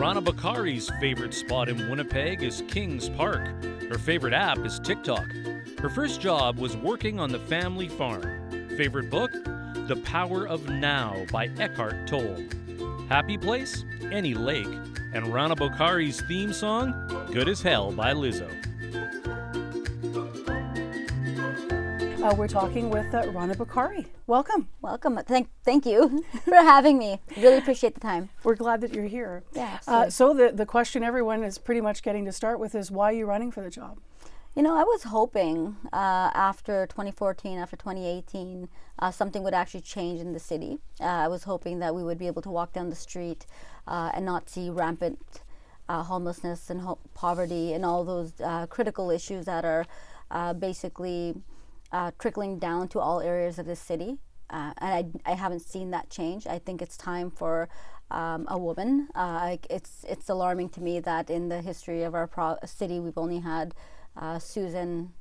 Rana Bokhari's favorite spot in Winnipeg is Kings Park. Her favorite app is TikTok. Her first job was working on the family farm. Favorite book? The Power of Now by Eckhart Tolle. Happy place? Any lake. And Rana Bokhari's theme song? Good as Hell by Lizzo. We're talking with Rana Bokhari. Welcome. Welcome. Thank you for having me. Really appreciate the time. We're glad that you're here. Yeah, absolutely. So the question everyone is pretty much getting to start with is, why are you running for the job? You know, I was hoping after 2014, after 2018, something would actually change in the city. I was hoping that we would be able to walk down the street and not see rampant homelessness and poverty and all those critical issues that are basically trickling down to all areas of the city. And I haven't seen that change. I think it's time for a woman. It's alarming to me that in the history of our city, we've only had Susan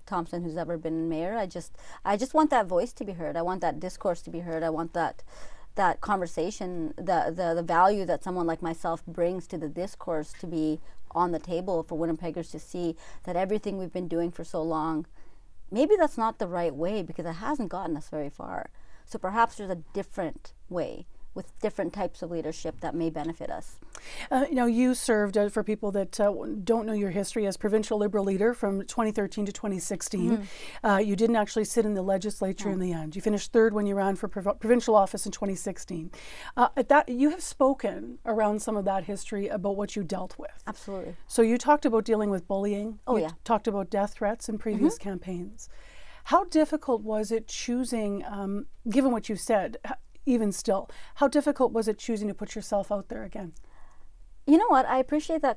Thompson, who's ever been mayor. I just want that voice to be heard. I want that discourse to be heard. I want that conversation, the value that someone like myself brings to the discourse to be on the table for Winnipeggers to see that everything we've been doing for so long, maybe that's not the right way because it hasn't gotten us very far. So perhaps there's a different way with different types of leadership that may benefit us. You served, for people that don't know your history, as provincial Liberal leader from 2013 to 2016. You didn't actually sit in the legislature in the end. You finished third when you ran for provincial office in 2016. You have spoken around some of that history about what you dealt with. Absolutely. So you talked about dealing with bullying. You talked about death threats in previous campaigns. How difficult was it choosing, given what you said, even still, how difficult was it choosing to put yourself out there again? You know what? I appreciate the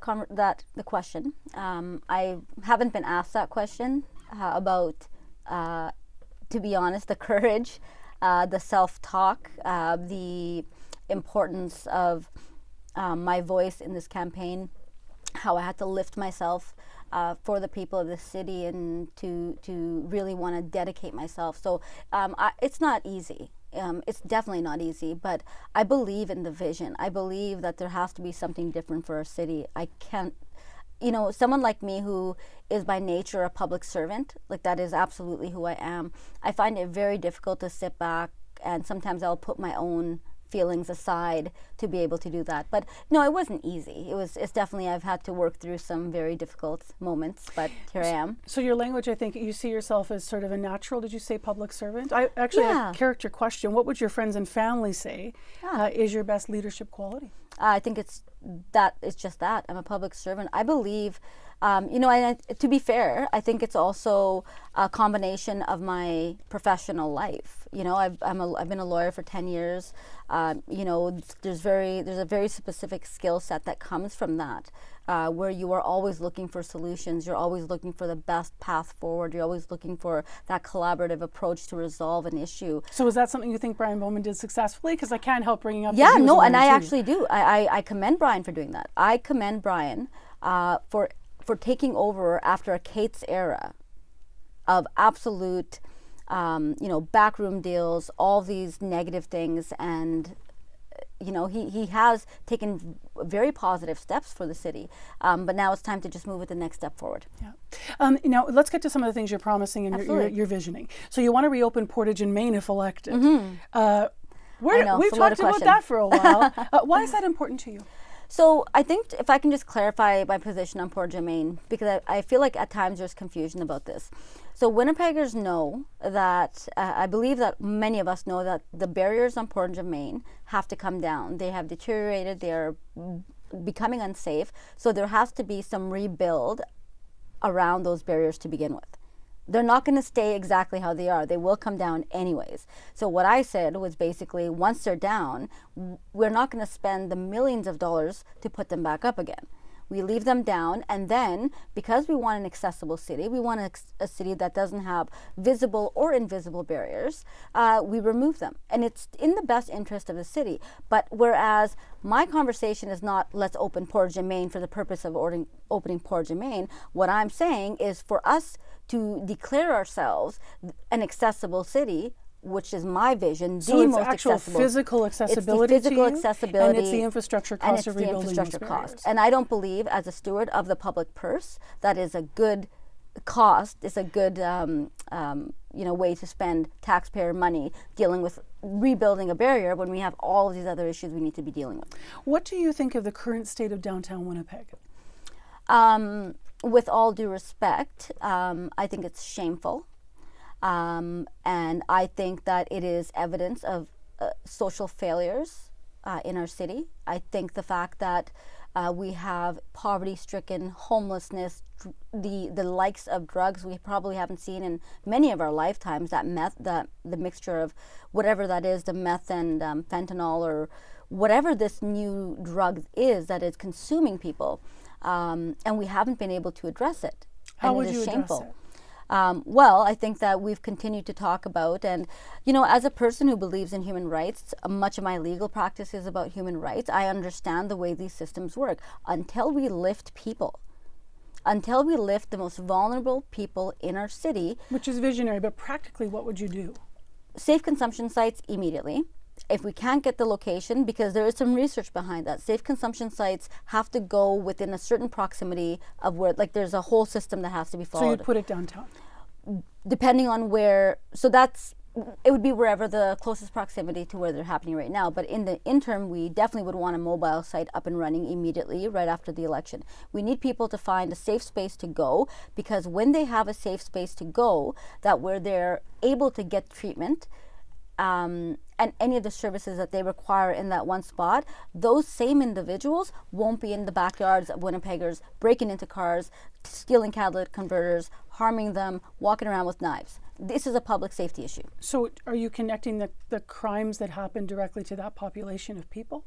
question. I haven't been asked that question about, to be honest, the courage, the self-talk, the importance of my voice in this campaign, how I had to lift myself for the people of the city and to really want to dedicate myself. So it's not easy. It's definitely not easy, but I believe in the vision. I believe that there has to be something different for our city. I can't, someone like me who is by nature a public servant, like that is absolutely who I am. I find it very difficult to sit back, and sometimes I'll put my own feelings aside to be able to do that. But no, it wasn't easy. It's definitely, I've had to work through some very difficult moments, but here I am. So your language, I think you see yourself as sort of a natural, did you say public servant? I actually have a character question. What would your friends and family say is your best leadership quality? I think it's just that. I'm a public servant. I believe, to be fair, I think it's also a combination of my professional life. I've been a lawyer for 10 years. There's a very specific skill set that comes from that, where you are always looking for solutions. You're always looking for the best path forward. You're always looking for that collaborative approach to resolve an issue. So is that something you think Brian Bowman did successfully? Because I can't help bringing up. Yeah, no, and I actually do. I commend Brian for doing that. I commend Brian for taking over after a Kate's era of absolute, backroom deals, all these negative things, and he has taken very positive steps for the city, but now it's time to just move it the next step forward. Yeah. Now let's get to some of the things you're promising and you're visioning. So you want to reopen Portage and Main if elected. We've talked about that for a while. Why is that important to you? So I think if I can just clarify my position on Portage and Main, because I feel like at times there's confusion about this. So Winnipeggers know that, I believe that many of us know that the barriers on Portage and Main have to come down. They have deteriorated, they are becoming unsafe, so there has to be some rebuild around those barriers to begin with. They're not going to stay exactly how they are. They will come down anyways. So what I said was basically, once they're down, we're not going to spend the millions of dollars to put them back up again. We leave them down, and then because we want an accessible city, we want a city that doesn't have visible or invisible barriers, we remove them. And it's in the best interest of the city. But whereas my conversation is not let's open Portage and Main for the purpose of opening Portage and Main, what I'm saying is for us to declare ourselves an accessible city, which is my vision, So the it's most actual accessible. physical accessibility It's the physical to you, accessibility. and it's the infrastructure And cost it's of the rebuilding infrastructure those cost. barriers. And I don't believe, as a steward of the public purse, that is a good cost. It's a good way to spend taxpayer money dealing with rebuilding a barrier when we have all of these other issues we need to be dealing with. What do you think of the current state of downtown Winnipeg? With all due respect, I think it's shameful. And I think that it is evidence of social failures in our city. I think the fact that we have poverty-stricken, homelessness, the likes of drugs we probably haven't seen in many of our lifetimes, that meth, the mixture of whatever that is, the meth and fentanyl or whatever this new drug is that is consuming people. And we haven't been able to address it. How and would it is you address shameful. it? Well, I think that we've continued to talk about, and as a person who believes in human rights, much of my legal practice is about human rights. I understand the way these systems work. Until we lift people, until we lift the most vulnerable people in our city. Which is visionary, but practically what would you do? Safe consumption sites immediately. If we can't get the location, because there is some research behind that, safe consumption sites have to go within a certain proximity of where, like there's a whole system that has to be followed. So you'd put it downtown? Depending on where, it would be wherever the closest proximity to where they're happening right now. But in the interim, we definitely would want a mobile site up and running immediately right after the election. We need people to find a safe space to go, because when they have a safe space to go, that where they're able to get treatment, and any of the services that they require in that one spot, those same individuals won't be in the backyards of Winnipeggers breaking into cars, stealing catalytic converters, harming them, walking around with knives. This is a public safety issue. So are you connecting the crimes that happen directly to that population of people?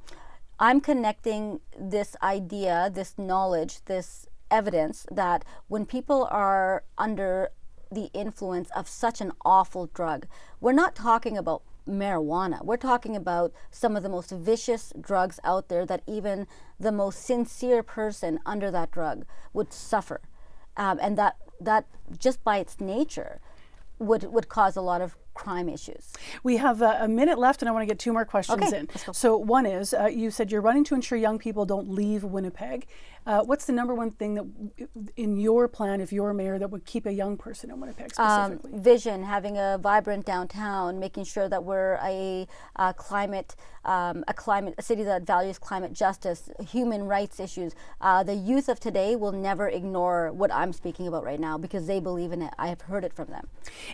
I'm connecting this idea, this knowledge, this evidence that when people are under the influence of such an awful drug, we're not talking about marijuana. We're talking about some of the most vicious drugs out there that even the most sincere person under that drug would suffer. And that just by its nature would cause a lot of crime issues. We have a minute left, and I want to get two more questions Okay, in. let's go. So one is, you said you're running to ensure young people don't leave Winnipeg. What's the number one thing that, in your plan, if you're mayor, that would keep a young person in Winnipeg specifically? Vision, having a vibrant downtown, making sure that we're a city that values climate justice, human rights issues. The youth of today will never ignore what I'm speaking about right now because they believe in it. I have heard it from them.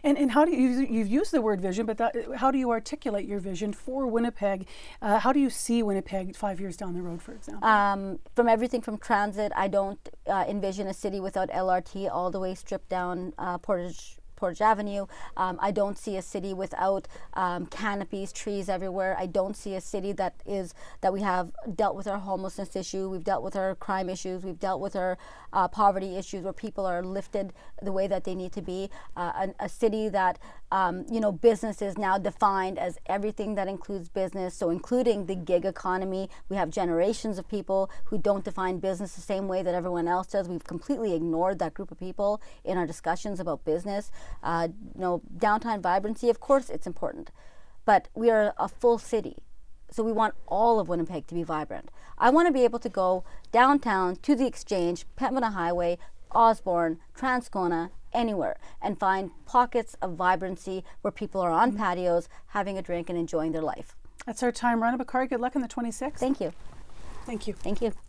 And how do you've used the word vision, but how do you articulate your vision for Winnipeg? How do you see Winnipeg 5 years down the road, for example? From everything from transit, I don't envision a city without LRT all the way stripped down Portage Avenue. I don't see a city without canopies, trees everywhere. I don't see a city that we have dealt with our homelessness issue. We've dealt with our crime issues. We've dealt with our poverty issues where people are lifted the way that they need to be. A city that business is now defined as everything that includes business. So including the gig economy. We have generations of people who don't define business the same way that everyone else does. We've completely ignored that group of people in our discussions about business. Downtown vibrancy, of course it's important, but we are a full city. So we want all of Winnipeg to be vibrant. I want to be able to go downtown to the Exchange, Pembina Highway, Osborne, Transcona, anywhere, and find pockets of vibrancy where people are on patios, having a drink and enjoying their life. That's our time. Rana Bokhari, good luck on the 26th. Thank you. Thank you. Thank you.